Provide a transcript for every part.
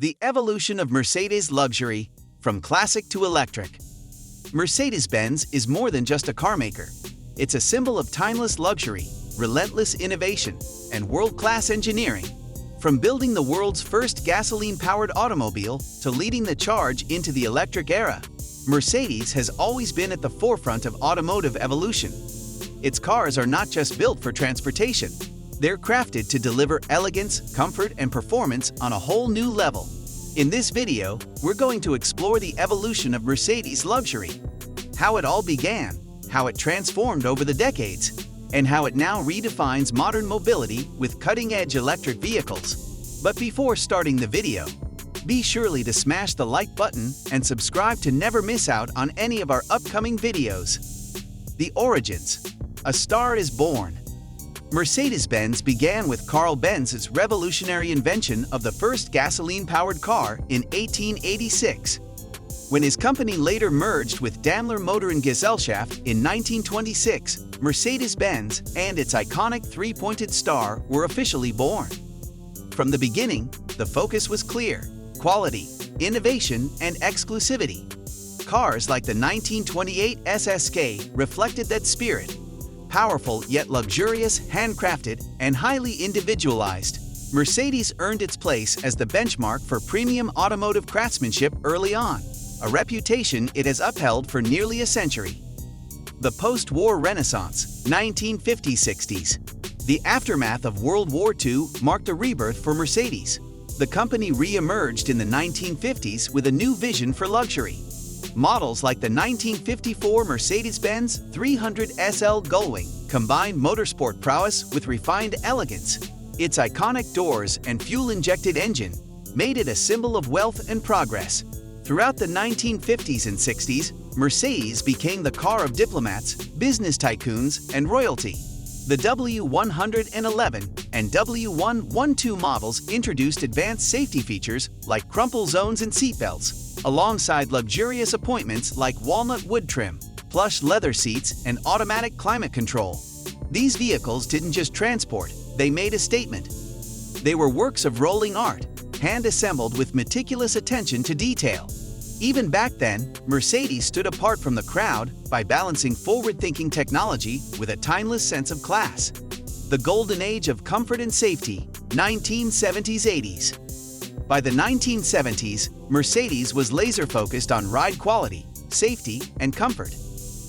The evolution of Mercedes luxury, from classic to electric. Mercedes-Benz is more than just a car maker. It's a symbol of timeless luxury, relentless innovation, and world-class engineering. From building the world's first gasoline-powered automobile to leading the charge into the electric era, Mercedes has always been at the forefront of automotive evolution. Its cars are not just built for transportation. They're crafted to deliver elegance, comfort, and performance on a whole new level. In this video, we're going to explore the evolution of Mercedes luxury, how it all began, how it transformed over the decades, and how it now redefines modern mobility with cutting-edge electric vehicles. But before starting the video, be sure to smash the like button and subscribe to never miss out on any of our upcoming videos. The origins. A star is born. Mercedes-Benz began with Carl Benz's revolutionary invention of the first gasoline-powered car in 1886. When his company later merged with Daimler Motor Gesellschaft in 1926, Mercedes-Benz and its iconic three-pointed star were officially born. From the beginning, the focus was clear: quality, innovation, and exclusivity. Cars like the 1928 S-Class reflected that spirit. Powerful yet luxurious, handcrafted, and highly individualized, Mercedes earned its place as the benchmark for premium automotive craftsmanship early on, a reputation it has upheld for nearly a century. The post-war Renaissance, 1950s-60s. The aftermath of World War II marked a rebirth for Mercedes. The company re-emerged in the 1950s with a new vision for luxury. Models like the 1954 Mercedes-Benz 300 SL Gullwing combined motorsport prowess with refined elegance. Its iconic doors and fuel-injected engine made it a symbol of wealth and progress. Throughout the 1950s and 60s, Mercedes became the car of diplomats, business tycoons, and royalty. The W111 and W112 models introduced advanced safety features like crumple zones and seatbelts, alongside luxurious appointments like walnut wood trim, plush leather seats, and automatic climate control. These vehicles didn't just transport, they made a statement. They were works of rolling art, hand-assembled with meticulous attention to detail. Even back then, Mercedes stood apart from the crowd by balancing forward-thinking technology with a timeless sense of class. The golden age of comfort and safety, 1970s-80s. By the 1970s, Mercedes was laser-focused on ride quality, safety, and comfort.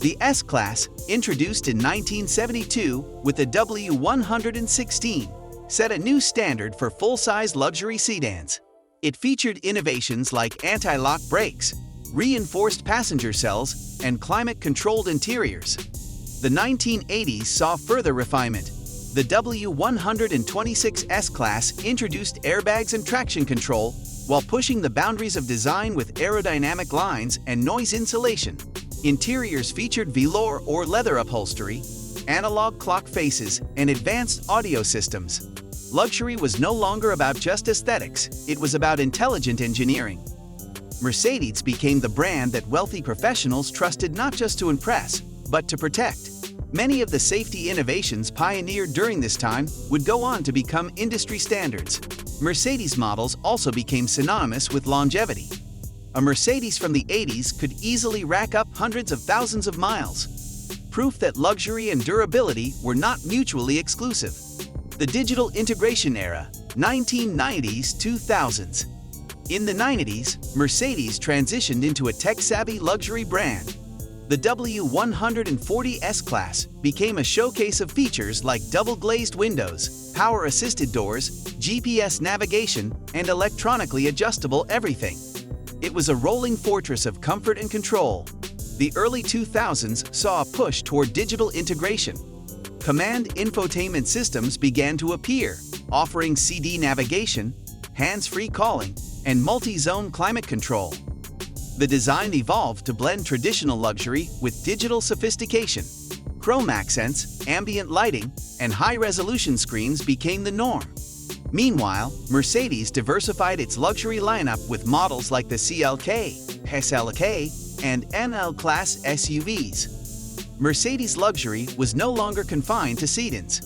The S-Class, introduced in 1972 with the W116, set a new standard for full-size luxury sedans. It featured innovations like anti-lock brakes, reinforced passenger cells, and climate-controlled interiors. The 1980s saw further refinement. The W126 S-Class introduced airbags and traction control while pushing the boundaries of design with aerodynamic lines and noise insulation. Interiors featured velour or leather upholstery, analog clock faces, and advanced audio systems. Luxury was no longer about just aesthetics, it was about intelligent engineering. Mercedes became the brand that wealthy professionals trusted not just to impress, but to protect. Many of the safety innovations pioneered during this time would go on to become industry standards. Mercedes models also became synonymous with longevity. A Mercedes from the 80s could easily rack up hundreds of thousands of miles. Proof that luxury and durability were not mutually exclusive. The digital integration era, 1990s-2000s. In the 90s, Mercedes transitioned into a tech-savvy luxury brand. The W140 S-Class became a showcase of features like double-glazed windows, power-assisted doors, GPS navigation, and electronically adjustable everything. It was a rolling fortress of comfort and control. The early 2000s saw a push toward digital integration. Command infotainment systems began to appear, offering CD navigation, hands-free calling, and multi-zone climate control. The design evolved to blend traditional luxury with digital sophistication. Chrome accents, ambient lighting, and high-resolution screens became the norm. Meanwhile, Mercedes diversified its luxury lineup with models like the CLK, SLK, and NL-class SUVs. Mercedes luxury was no longer confined to sedans.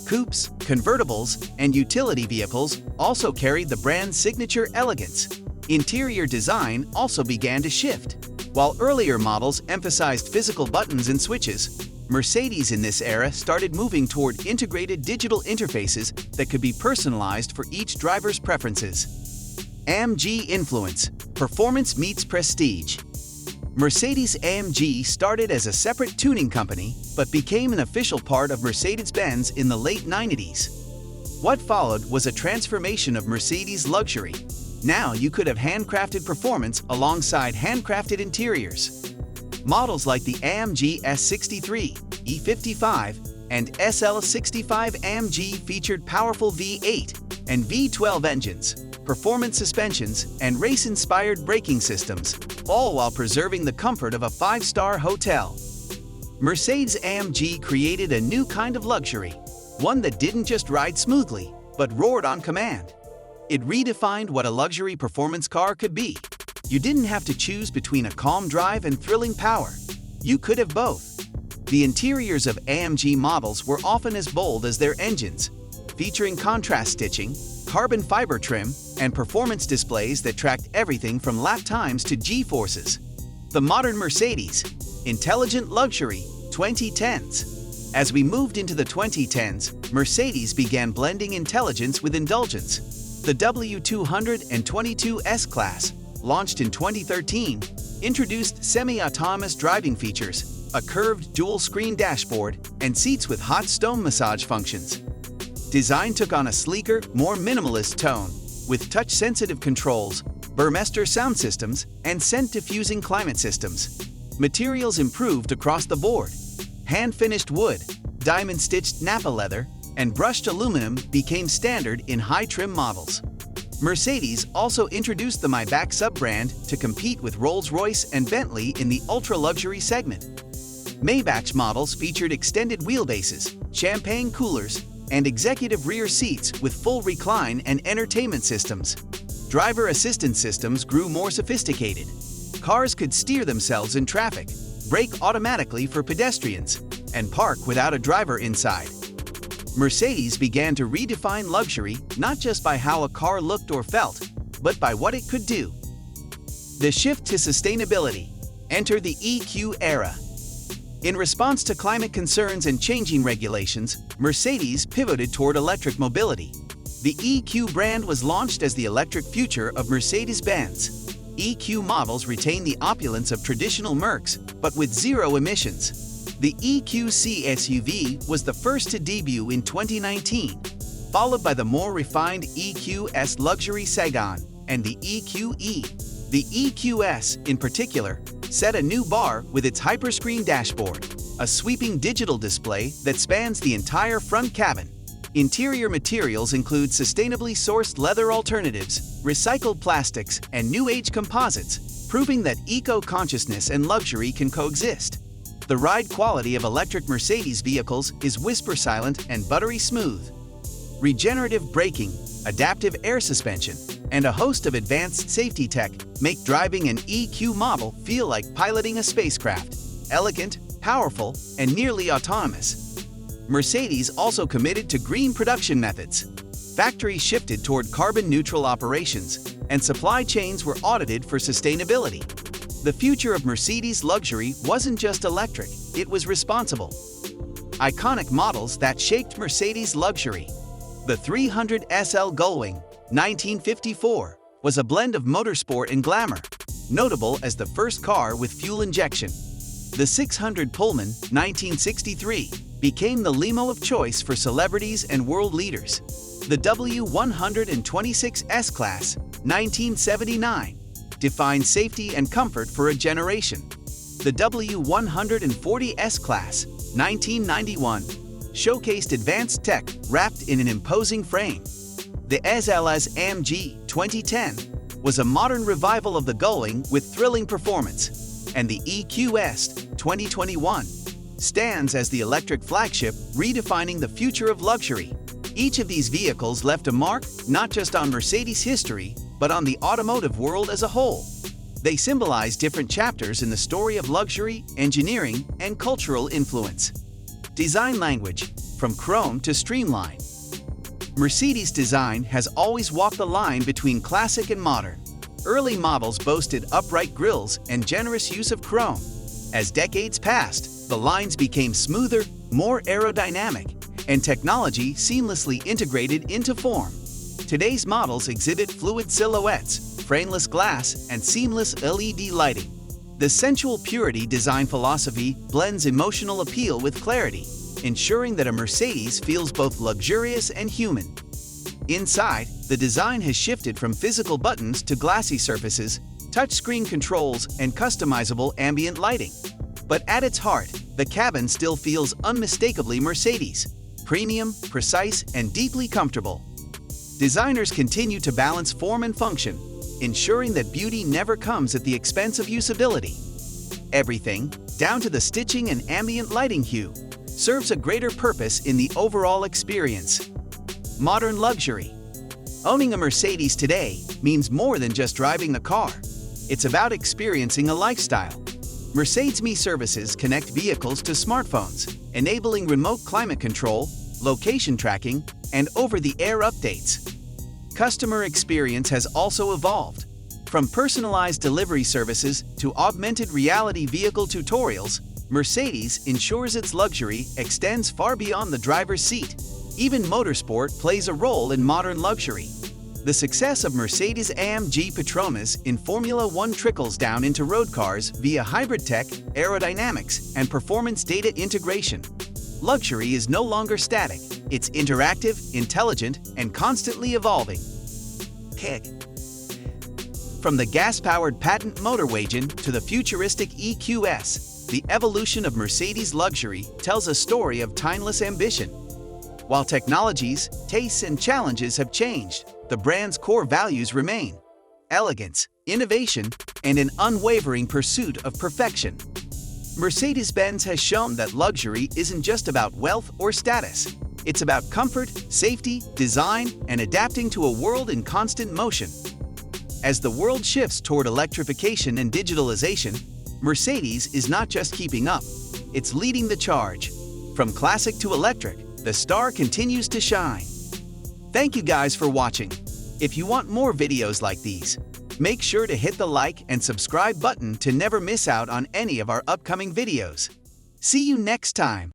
Coupes, convertibles, and utility vehicles also carried the brand's signature elegance. Interior design also began to shift. While earlier models emphasized physical buttons and switches, Mercedes in this era started moving toward integrated digital interfaces that could be personalized for each driver's preferences. AMG influence: performance meets prestige. Mercedes-AMG started as a separate tuning company but became an official part of Mercedes-Benz in the late 90s. What followed was a transformation of Mercedes luxury. Now you could have handcrafted performance alongside handcrafted interiors. Models like the AMG S63, E55, and SL65 AMG featured powerful V8 and V12 engines, performance suspensions, and race-inspired braking systems, all while preserving the comfort of a five-star hotel. Mercedes-AMG created a new kind of luxury, one that didn't just ride smoothly, but roared on command. It redefined what a luxury performance car could be. You didn't have to choose between a calm drive and thrilling power. You could have both. The interiors of AMG models were often as bold as their engines, featuring contrast stitching, carbon fiber trim, and performance displays that tracked everything from lap times to G-forces. The modern Mercedes, intelligent luxury, 2010s. As we moved into the 2010s, Mercedes began blending intelligence with indulgence. The W140 S-Class, launched in 2013, introduced semi-autonomous driving features, a curved dual-screen dashboard, and seats with hot stone massage functions. Design took on a sleeker, more minimalist tone, with touch-sensitive controls, Burmester sound systems, and scent-diffusing climate systems. Materials improved across the board. Hand-finished wood, diamond-stitched Nappa leather, and brushed aluminum became standard in high-trim models. Mercedes also introduced the Maybach sub-brand to compete with Rolls-Royce and Bentley in the ultra-luxury segment. Maybach models featured extended wheelbases, champagne coolers, and executive rear seats with full recline and entertainment systems. Driver assistance systems grew more sophisticated. Cars could steer themselves in traffic, brake automatically for pedestrians, and park without a driver inside. Mercedes began to redefine luxury not just by how a car looked or felt, but by what it could do. The shift to sustainability. Enter the EQ era. In response to climate concerns and changing regulations, Mercedes pivoted toward electric mobility. The EQ brand was launched as the electric future of Mercedes-Benz. EQ models retain the opulence of traditional Mercs, but with zero emissions. The EQC SUV was the first to debut in 2019, followed by the more refined EQS luxury Sedan and the EQE. The EQS, in particular, set a new bar with its Hyperscreen dashboard, a sweeping digital display that spans the entire front cabin. Interior materials include sustainably sourced leather alternatives, recycled plastics, and new-age composites, proving that eco-consciousness and luxury can coexist. The ride quality of electric Mercedes vehicles is whisper-silent and buttery smooth. Regenerative braking, adaptive air suspension, and a host of advanced safety tech make driving an EQ model feel like piloting a spacecraft. Elegant, powerful, and nearly autonomous. Mercedes also committed to green production methods. Factories shifted toward carbon-neutral operations, and supply chains were audited for sustainability. The future of Mercedes luxury wasn't just electric, it was responsible. Iconic models that shaped Mercedes luxury. The 300 SL Gullwing, 1954, was a blend of motorsport and glamour, notable as the first car with fuel injection. The 600 Pullman, 1963, became the limo of choice for celebrities and world leaders. The W126 S-Class, 1979, defined safety and comfort for a generation. The W140 S-Class, 1991, showcased advanced tech wrapped in an imposing frame. The SLS AMG 2010 was a modern revival of the Gullwing with thrilling performance, and the EQS 2021 stands as the electric flagship redefining the future of luxury. Each of these vehicles left a mark not just on Mercedes history, but on the automotive world as a whole. They symbolize different chapters in the story of luxury, engineering, and cultural influence. Design language. from chrome to streamline. Mercedes' design has always walked the line between classic and modern. Early models boasted upright grilles and generous use of chrome. As decades passed, the lines became smoother, more aerodynamic, and technology seamlessly integrated into form. Today's models exhibit fluid silhouettes, frameless glass, and seamless LED lighting. The sensual purity design philosophy blends emotional appeal with clarity, ensuring that a Mercedes feels both luxurious and human. Inside, the design has shifted from physical buttons to glassy surfaces, touchscreen controls, and customizable ambient lighting. But at its heart, the cabin still feels unmistakably Mercedes: premium, precise, and deeply comfortable. Designers continue to balance form and function, ensuring that beauty never comes at the expense of usability. Everything, down to the stitching and ambient lighting hue, serves a greater purpose in the overall experience. Modern luxury. Owning a Mercedes today means more than just driving the car. It's about experiencing a lifestyle. Mercedes-Me services connect vehicles to smartphones, enabling remote climate control, location tracking, and over-the-air updates. Customer experience has also evolved. From personalized delivery services to augmented reality vehicle tutorials, Mercedes ensures its luxury extends far beyond the driver's seat. Even motorsport plays a role in modern luxury. The success of Mercedes-AMG Petronas in Formula One trickles down into road cars via hybrid tech, aerodynamics, and performance data integration. Luxury is no longer static. It's interactive, intelligent, and constantly evolving. Kick. From the gas-powered patent motor wagon to the futuristic EQS, the evolution of Mercedes luxury tells a story of timeless ambition. While technologies, tastes, and challenges have changed, the brand's core values remain: elegance, innovation, and an unwavering pursuit of perfection. Mercedes-Benz has shown that luxury isn't just about wealth or status. It's about comfort, safety, design, and adapting to a world in constant motion. As the world shifts toward electrification and digitalization, Mercedes is not just keeping up, it's leading the charge. From classic to electric, the star continues to shine. Thank you guys for watching. If you want more videos like these, make sure to hit the like and subscribe button to never miss out on any of our upcoming videos. See you next time.